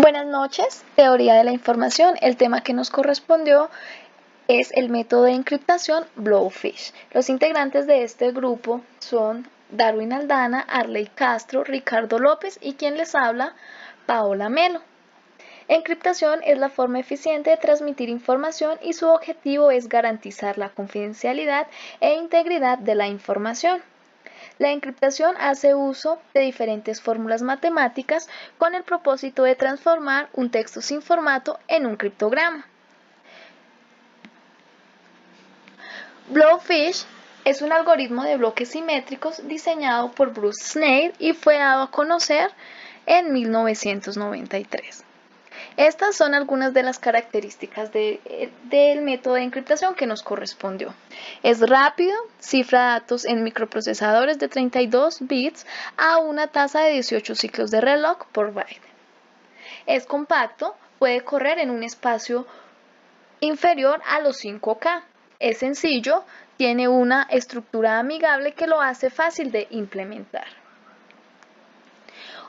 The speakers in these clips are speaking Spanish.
Buenas noches, teoría de la información. El tema que nos correspondió es el método de encriptación Blowfish. Los integrantes de este grupo son Darwin Aldana, Arley Castro, Ricardo López y quien les habla, Paola Melo. Encriptación es la forma eficiente de transmitir información y su objetivo es garantizar la confidencialidad e integridad de la información. La encriptación hace uso de diferentes fórmulas matemáticas con el propósito de transformar un texto sin formato en un criptograma. Blowfish es un algoritmo de bloques simétricos diseñado por Bruce Schneier y fue dado a conocer en 1993. Estas son algunas de las características del método de encriptación que nos correspondió. Es rápido, cifra datos en microprocesadores de 32 bits a una tasa de 18 ciclos de reloj por byte. Es compacto, puede correr en un espacio inferior a los 5K. Es sencillo, tiene una estructura amigable que lo hace fácil de implementar.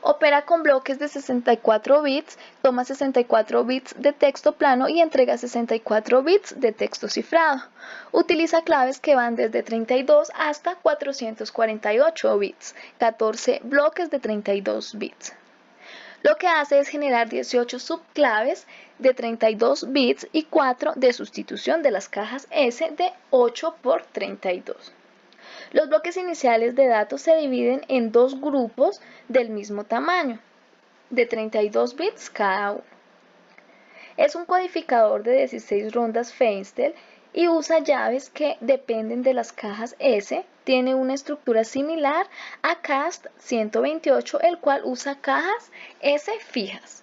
Opera con bloques de 64 bits, toma 64 bits de texto plano y entrega 64 bits de texto cifrado. Utiliza claves que van desde 32 hasta 448 bits, 14 bloques de 32 bits. Lo que hace es generar 18 subclaves de 32 bits y 4 de sustitución de las cajas S de 8 por 32. Los bloques iniciales de datos se dividen en dos grupos del mismo tamaño, de 32 bits cada uno. Es un codificador de 16 rondas Feistel y usa llaves que dependen de las cajas S. Tiene una estructura similar a CAST 128, el cual usa cajas S fijas.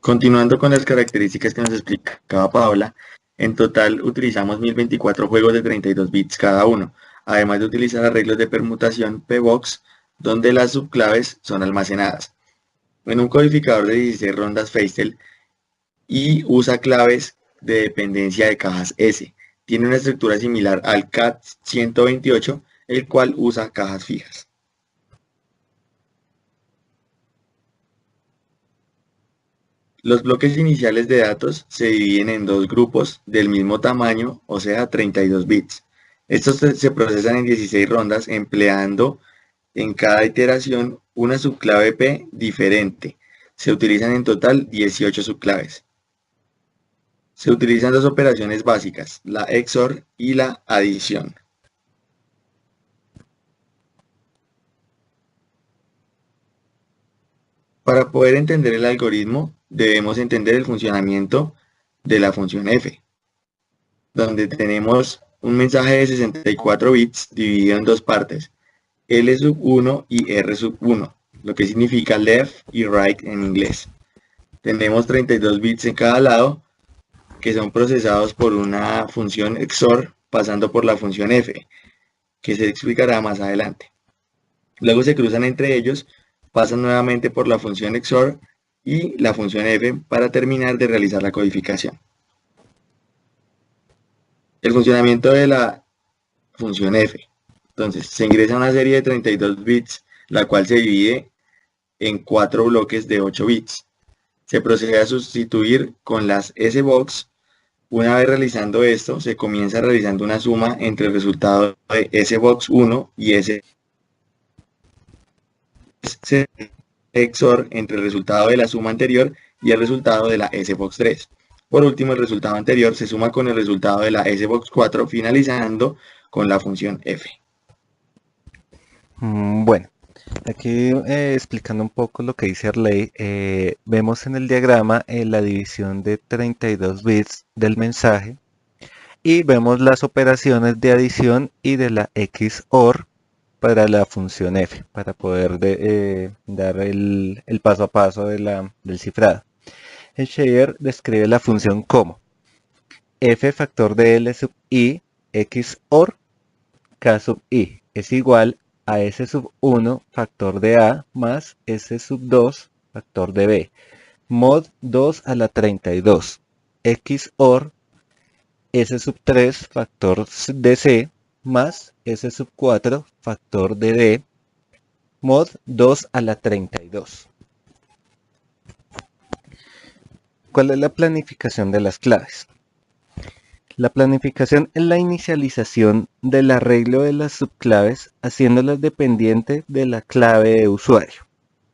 Continuando con las características que nos explicaba Paola, en total utilizamos 1024 juegos de 32 bits cada uno, además de utilizar arreglos de permutación PBox, donde las subclaves son almacenadas en un codificador de 16 rondas Feistel y usa claves de dependencia de cajas S. Tiene una estructura similar al CAT 128, el cual usa cajas fijas. Los bloques iniciales de datos se dividen en dos grupos del mismo tamaño, o sea, 32 bits. Estos se procesan en 16 rondas empleando en cada iteración una subclave P diferente. Se utilizan en total 18 subclaves. Se utilizan dos operaciones básicas, la XOR y la adición. Para poder entender el algoritmo, debemos entender el funcionamiento de la función f, donde tenemos un mensaje de 64 bits dividido en dos partes, L sub 1 y R sub 1, lo que significa left y right en inglés. Tenemos 32 bits en cada lado, que son procesados por una función XOR pasando por la función f, que se explicará más adelante. Luego se cruzan entre ellos, pasan nuevamente por la función XOR y la función f para terminar de realizar la codificación. El funcionamiento de la función f. Entonces, se ingresa una serie de 32 bits, la cual se divide en 4 bloques de 8 bits. Se procede a sustituir con las SBox. Una vez realizando esto, se comienza realizando una suma entre el resultado de SBox 1 y XOR entre el resultado de la suma anterior y el resultado de la SBox 3. Por último, el resultado anterior se suma con el resultado de la SBox 4, finalizando con la función f. Bueno, aquí explicando un poco lo que dice Arley, vemos en el diagrama la división de 32 bits del mensaje y vemos las operaciones de adición y de la XOR para la función f, para poder dar el paso a paso del cifrado. Scheier describe la función como f factor de L sub i XOR K sub i es igual a S sub 1 factor de A más S sub 2 factor de B, mod 2 a la 32, XOR S sub 3 factor de C más S sub 4 factor de D, mod 2 a la 32. ¿Cuál es la planificación de las claves? La planificación es la inicialización del arreglo de las subclaves haciéndolas dependientes de la clave de usuario.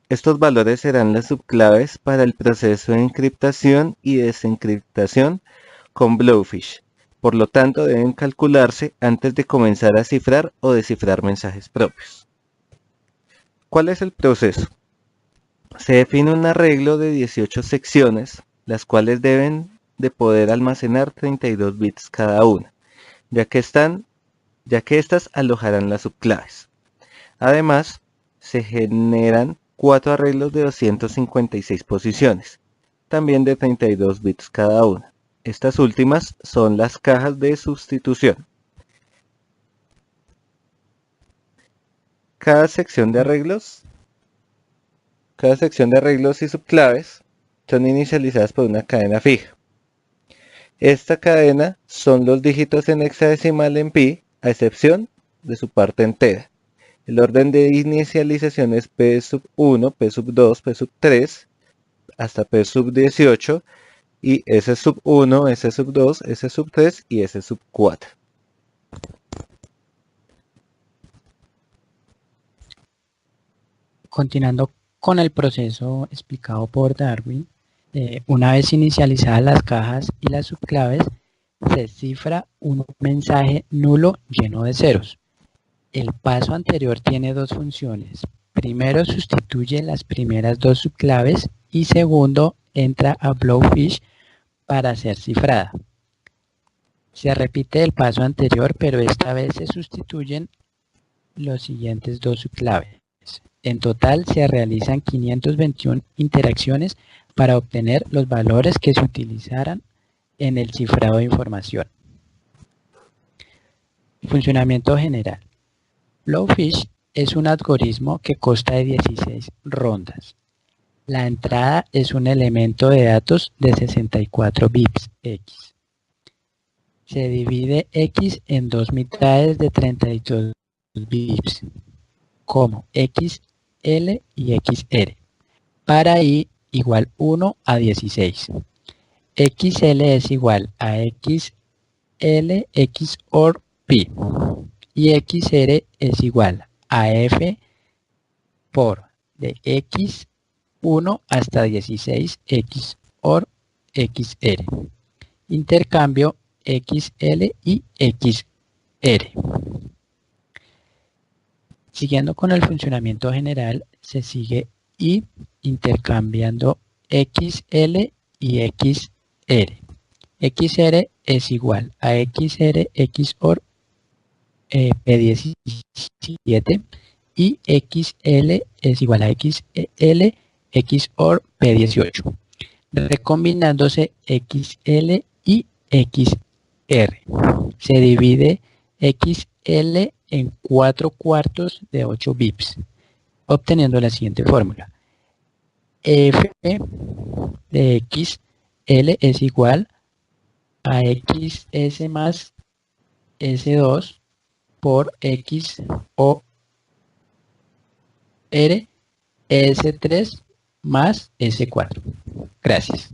Estos valores serán las subclaves para el proceso de encriptación y desencriptación con Blowfish. Por lo tanto, deben calcularse antes de comenzar a cifrar o descifrar mensajes propios. ¿Cuál es el proceso? Se define un arreglo de 18 secciones, las cuales deben de poder almacenar 32 bits cada una, ya que estas alojarán las subclaves. Además, se generan 4 arreglos de 256 posiciones, también de 32 bits cada una. Estas últimas son las cajas de sustitución. Cada sección de arreglos y subclaves son inicializadas por una cadena fija. Esta cadena son los dígitos en hexadecimal en pi, a excepción de su parte entera. El orden de inicialización es P sub 1, P sub 2, P sub 3, hasta P sub 18, y S sub 1, S sub 2, S sub 3 y S sub 4. Continuando con el proceso explicado por Darwin, una vez inicializadas las cajas y las subclaves, se cifra un mensaje nulo lleno de ceros. El paso anterior tiene dos funciones. Primero, sustituye las primeras dos subclaves y segundo, entra a Blowfish para ser cifrada. Se repite el paso anterior, pero esta vez se sustituyen los siguientes dos subclaves. En total se realizan 521 interacciones para obtener los valores que se utilizarán en el cifrado de información. Funcionamiento general. Blowfish es un algoritmo que consta de 16 rondas. La entrada es un elemento de datos de 64 bits X. Se divide X en dos mitades de 32 bits, como XL y XR, para I igual 1 a 16. XL es igual a XL XOR Pi y XR es igual a F por de X1 hasta 16 XOR XR. Intercambio XL y XR. Siguiendo con el funcionamiento general, se sigue I intercambiando XL y XR. XR es igual a XR XOR P17 y XL es igual a XL XOR P18, recombinándose XL y XR. Se divide XL en 4 cuartos de 8 bits, obteniendo la siguiente fórmula. F de XL es igual a XS más S2 por X o R S3 más S4. Gracias.